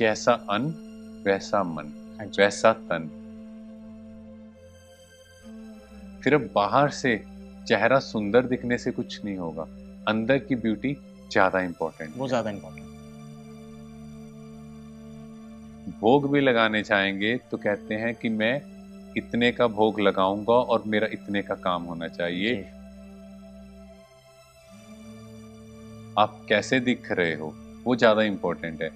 जैसा अन्न वैसा मन, हाँ जी। वैसा तन। फिर अब बाहर से चेहरा सुंदर दिखने से कुछ नहीं होगा, अंदर की ब्यूटी ज्यादा इंपॉर्टेंट वो है। ज़्यादा इम्पोर्टेंट। भोग भी लगाने जाएंगे तो कहते हैं कि मैं इतने का भोग लगाऊंगा और मेरा इतने का काम होना चाहिए। जी। आप कैसे दिख रहे हो वो ज्यादा इंपॉर्टेंट है।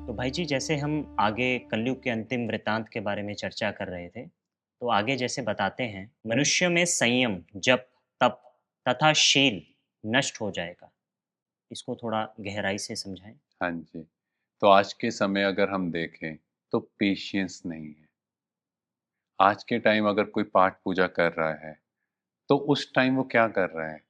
तो भाई जी, जैसे हम आगे कलयुग के अंतिम वृत्तांत के बारे में चर्चा कर रहे थे, तो आगे जैसे बताते हैं, मनुष्य में संयम, जप, तप तथा शील नष्ट हो जाएगा। इसको थोड़ा गहराई से समझाएँ। हाँ जी। तो आज के समय अगर हम देखें तो पेशेंस नहीं है। आज के टाइम अगर कोई पाठ पूजा कर रहा है तो उस टाइम वो क्या कर रहा है,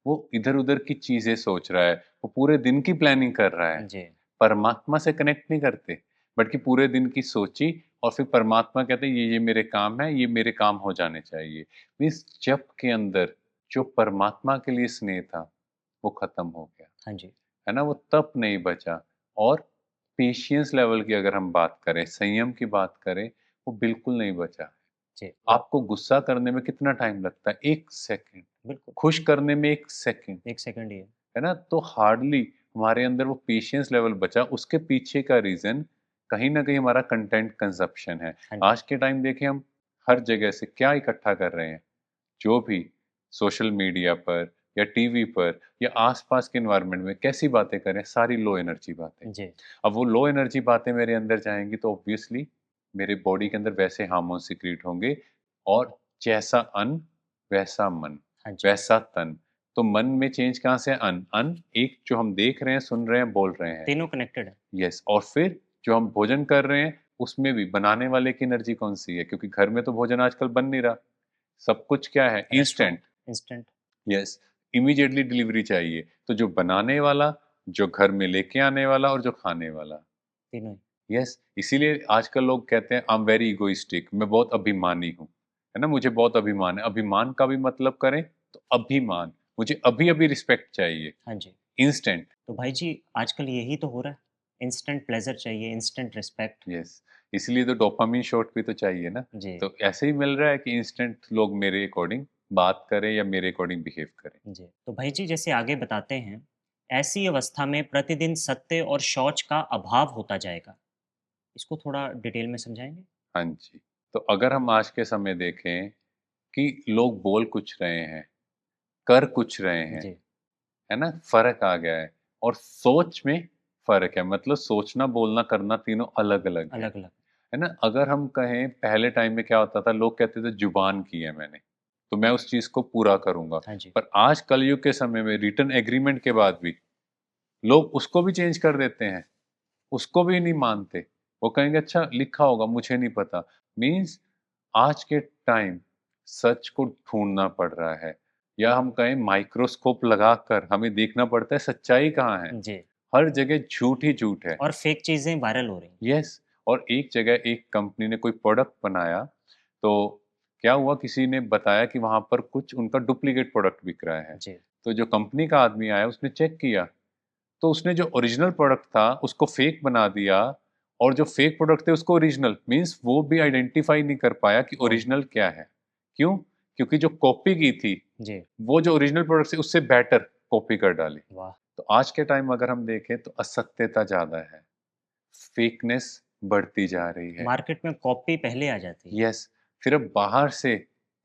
वो इधर-उधर की चीज़ें सोच रहा है, वो पूरे दिन की प्लानिंग कर रहा है। जी। परमात्मा से कनेक्ट नहीं करते, बल्कि पूरे दिन की सोची और फिर परमात्मा कहते हैं ये मेरे काम है, ये मेरे काम हो जाने चाहिए। मीन्स जप के अंदर जो परमात्मा के लिए स्नेह था, वो खत्म हो गया, हाँ जी। है ना? वो तप नहीं बचा। और पेशेंस लेवल की अगर हम बात करें, संयम की बात करें, वो बिल्कुल नहीं बचा। जी। आपको गुस्सा करने में कितना टाइम लगता है? 1 सेकंड। बिल्कुल, खुश करने में 1 सेकंड, 1 सेकंड ही है। है ना? तो हार्डली हमारे अंदर वो पेशेंस लेवल बचा। उसके पीछे का रीज़न कहीं न कहीं हमारा कंटेंट कंज़प्शन है। हाँ जी। आज के टाइम देखें हम हर जगह से क्या इकट्ठा कर रहे हैं? जो भी सोशल मीडिया पर या टीवी पर या आस-पास के एनवायरनमेंट में कैसी बातें करें? सारी लो एनर्जी बातें। जी। अब वो लो एनर्जी बातें मेरे अंदर जाएँगी तो ऑब्वियसली मेरे बॉडी के अंदर वैसे हार्मोन सीक्रेट होंगे और जैसा अन्न वैसा मन, हाँ जी। वैसा तन। तो मन में चेंज कहाँ से है? अन्न। अन्न एक जो हम देख रहे हैं, सुन रहे हैं, बोल रहे हैं। तीनों कनेक्टेड है। यस, और फिर जो हम भोजन कर रहे हैं, उसमें भी बनाने वाले की एनर्जी कौन-सी है? क्योंकि घर में तो भोजन आजकल बन नहीं रहा। सब कुछ क्या है? Restaurant, instant. Instant. Yes, immediately delivery चाहिए। तो जो बनाने वाला, जो घर में लेके आने वाला और जो खाने वाला। तीनों ही। यस, इसीलिए आजकल लोग कहते हैं आई एम वेरी इगोइस्टिक, मैं बहुत अभिमानी हूँ। है ना? मुझे बहुत अभिमान है। अभिमान का भी मतलब करें तो अभिमान, मुझे अभी-अभी रिस्पेक्ट चाहिए, हाँ जी। इंस्टेंट। तो भाई जी, आजकल यही तो हो रहा है। इंस्टेंट प्लेज़र चाहिए, इंस्टेंट रिस्पेक्ट। यस, इसलिए तो डोपामाइन शॉट भी तो चाहिए ना। जी। तो ऐसे ही मिल रहा है कि इंस्टेंट लोग मेरे अकॉर्डिंग बात करें या मेरे अकॉर्डिंग बिहेव करें। जी। तो भाई जी, जैसे आगे बताते हैं, ऐसी अवस्था में प्रतिदिन सत्य और शौच का अभाव होता जाएगा। इसको थोड़ा डिटेल में समझाएँगे? हाँ जी, तो अगर हम आज के समय देखें कि लोग बोल कुछ रहे हैं, कर कुछ रहे हैं, जी। है ना? फ़र्क आ गया है और सोच में फ़र्क है, मतलब सोचना, बोलना, करना तीनों अलग-अलग अलग-अलग। है ना? अगर हम कहें पहले टाइम में क्या होता था, लोग कहते थे जुबान की है मैंने, तो मैं उस चीज़ को पूरा करूँगा। हाँ जी। पर आज कलयुग के समय में रिटन एग्रीमेंट के बाद भी लोग उसको भी चेंज कर देते हैं, उसको भी नहीं मानते। वो कहेंगे अच्छा लिखा होगा मुझे नहीं पता। मीन्स आज के टाइम सच को ढूँढना पड़ रहा है, या हम कहें माइक्रोस्कोप लगाकर हमें देखना पड़ता है सच्चाई कहाँ है। जी। हर जगह झूठ ही झूठ है। और फ़ेक चीज़ें वायरल हो रही हैं। यस, और एक जगह एक कंपनी ने कोई प्रोडक्ट बनाया, तो क्या हुआ, किसी ने बताया कि वहाँ पर कुछ उनका डुप्लीकेट प्रोडक्ट बिक रहा है। जी। तो जो कंपनी का आदमी आया उसने चेक किया, तो उसने जो ओरिजिनल प्रोडक्ट था उसको फेक बना दिया और जो फेक प्रोडक्ट थे उसको ओरिजिनल, मीन्स वो भी आइडेंटिफाई नहीं कर पाया कि ओह! ओरिजिनल क्या है। क्यों? क्योंकि जो कॉपी की थी, जी। वो जो ओरिजिनल प्रोडक्ट थी उससे बेटर कॉपी कर डाली। वाह! तो आज के टाइम अगर हम देखें तो असत्यता ज़्यादा है, फेकनेस बढ़ती जा रही है। मार्केट में कॉपी पहले आ जाती है। यस, फिर अब बाहर से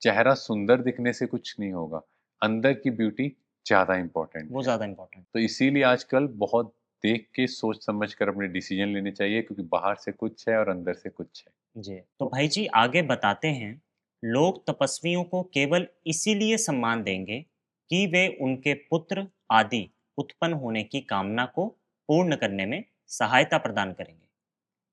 चेहरा सुंदर दिखने से कुछ नहीं होगा, अंदर की ब्यूटी ज़्यादा इम्पोर्टेंट वो है। ज़्यादा इम्पोर्टेंट। तो इसीलिए आजकल बहुत देख के सोच समझ कर अपने डिसीजन लेने चाहिए, क्योंकि बाहर से कुछ है और अंदर से कुछ है। जी। तो भाई जी, आगे बताते हैं, लोग तपस्वियों को केवल इसीलिए सम्मान देंगे कि वे उनके पुत्र आदि उत्पन्न होने की कामना को पूर्ण करने में सहायता प्रदान करेंगे।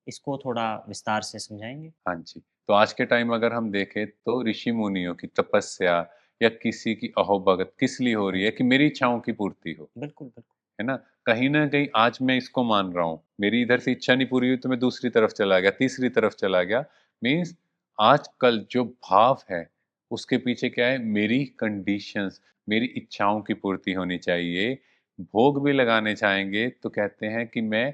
इसको थोड़ा विस्तार से समझाएँगे? हाँ जी, तो आज के टाइम अगर हम देखें तो ऋषि मुनियों की तपस्या या किसी की अहोभगत किस लिए हो हाँ रही है जी। कि मेरी इच्छाओं की पूर्ति हो, बिल्कुल, बिल्कुल। है ना? कहीं न कहीं आज मैं इसको मान रहा हूँ, मेरी इधर से इच्छा नहीं पूरी हुई तो मैं दूसरी तरफ चला गया, तीसरी तरफ चला गया। मीन्स आजकल जो भाव है, उसके पीछे क्या है, मेरी कंडीशंस, मेरी इच्छाओं की पूर्ति होनी चाहिए। भोग भी लगाने चाहेंगे तो कहते हैं कि मैं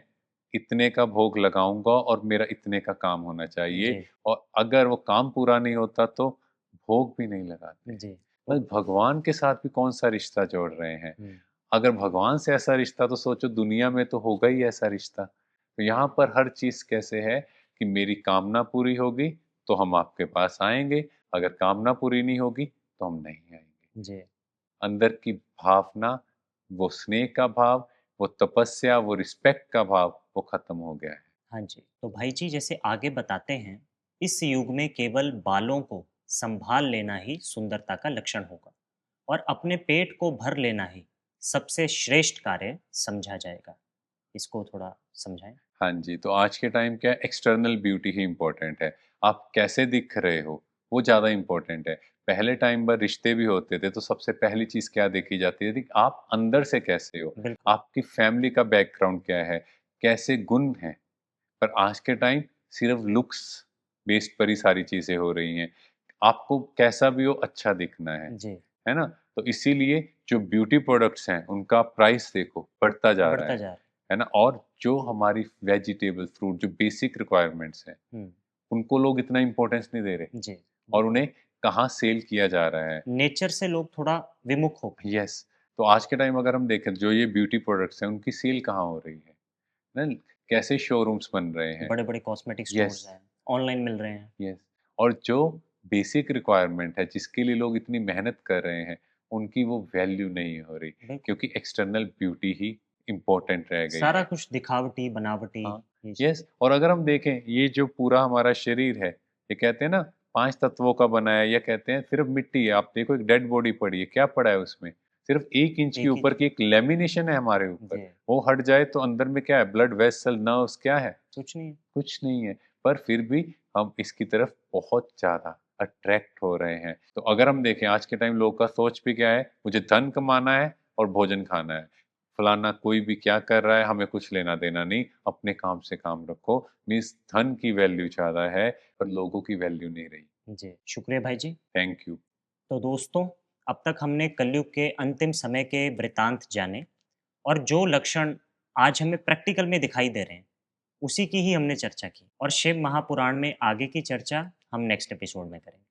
इतने का भोग लगाऊंगा और मेरा इतने का काम होना चाहिए, जी, और अगर वो काम पूरा नहीं होता तो भोग भी नहीं लगाते। जी। बस तो भगवान के साथ भी कौन सा रिश्ता जोड़ रहे हैं? हुँ, अगर भगवान से ऐसा रिश्ता, तो सोचो दुनिया में तो होगा ही ऐसा रिश्ता। तो यहाँ पर हर चीज कैसे है कि मेरी कामना पूरी होगी तो हम आपके पास आएंगे, अगर कामना पूरी नहीं होगी तो हम नहीं आएंगे। जी। अंदर की भावना, वो स्नेह का भाव, वो तपस्या, वो रिस्पेक्ट का भाव, वो खत्म हो गया है। हाँ जी, तो भाई जी जैसे आगे बताते हैं, इस युग में केवल बालों को संभाल लेना ही सुंदरता का लक्षण होगा और अपने पेट को भर लेना ही सबसे श्रेष्ठ कार्य समझा जाएगा। इसको थोड़ा समझाएं। हाँ जी, तो आज के टाइम क्या है, एक्सटर्नल ब्यूटी ही इम्पोर्टेंट है। आप कैसे दिख रहे हो, वो ज़्यादा इम्पोर्टेंट है। पहले टाइम पर रिश्ते भी होते थे, तो सबसे पहली चीज़ क्या देखी जाती थी कि आप अंदर से कैसे हो, बिल्कुल। आपकी फैमिली का बैकग्राउंड क्या है, कैसे गुण हैं। पर आज के टाइम सिर्फ लुक्स बेस्ड पर ही सारी चीज़ें हो रही हैं। आपको कैसा भी हो अच्छा दिखना जी, है ना? तो इसीलिए जो ब्यूटी प्रोडक्ट्स हैं, उनका प्राइस देखो बढ़ता जा रहा बढ़ता जा रहा है ना? और जो हमारी वेजिटेबल, फ्रूट जो बेसिक रिक्वायरमेंट्स हैं, है। हुँ, उनको लोग इतना इम्पोर्टेंस नहीं दे रहे, जी, और बिल्कुल। उन्हें कहाँ सेल किया जा रहा है। नेचर से लोग थोड़ा विमुख हो गए हैं। यस, तो आज के टाइम अगर हम देखें, जो ये ब्यूटी प्रोडक्ट्स हैं, उनकी सेल कहाँ हो रही है? ना, कैसे शोरूम्स बन रहे हैं। बड़े-बड़े कॉस्मेटिक यस, स्टोर्स हैं, ऑनलाइन मिल रहे हैं। यस। और जो बेसिक रिक्वायरमेंट है, जिसके लिए लोग इतनी मेहनत कर रहे हैं, उनकी वो वैल्यू नहीं हो रही, बिल्कुल, क्योंकि एक्सटर्नल ब्यूटी ही इम्पोर्टेंट रह गई सारा है। कुछ दिखावटी, बनावटी हाँ, ये यस। चीज़ें। और अगर हम देखें, ये जो पूरा हमारा शरीर है, ये कहते हैं ना 5 तत्वों का बना है, या कहते हैं सिर्फ मिट्टी है। आप देखो एक डेड बॉडी पड़ी है, क्या पड़ा है उसमें? सिर्फ 1 इंच के एक ही ऊपर की एक लैमिनेशन है हमारे ऊपर। जी, वो हट जाए तो अंदर में क्या है? ब्लड वेसल, नर्व्स क्या है? कुछ नहीं है। कुछ नहीं है। पर फिर भी हम इसकी तरफ बहुत ज़्यादा अट्रैक्ट हो रहे हैं। तो अगर हम देखें, आज के टाइम लोगों का सोच भी क्या है? मुझे धन कमाना है और भोजन खाना है। फलाना कोई भी क्या कर रहा है, हमें कुछ लेना-देना नहीं, अपने काम से काम रखो। मीन्स धन की वैल्यू ज़्यादा है, पर लोगों की वैल्यू नहीं रही। जी, शुक्रिया भाई जी। Thank you. तो दोस्तों, अब तक हमने कलयुग के अंतिम समय के वृतांत जाने और जो लक्षण आज हमें प्रैक्टिकल में दिखाई दे रहे हैं, उसी की ही हमने चर्चा की और शिव महापुराण में आगे की चर्चा हम नेक्स्ट एपिसोड में करेंगे।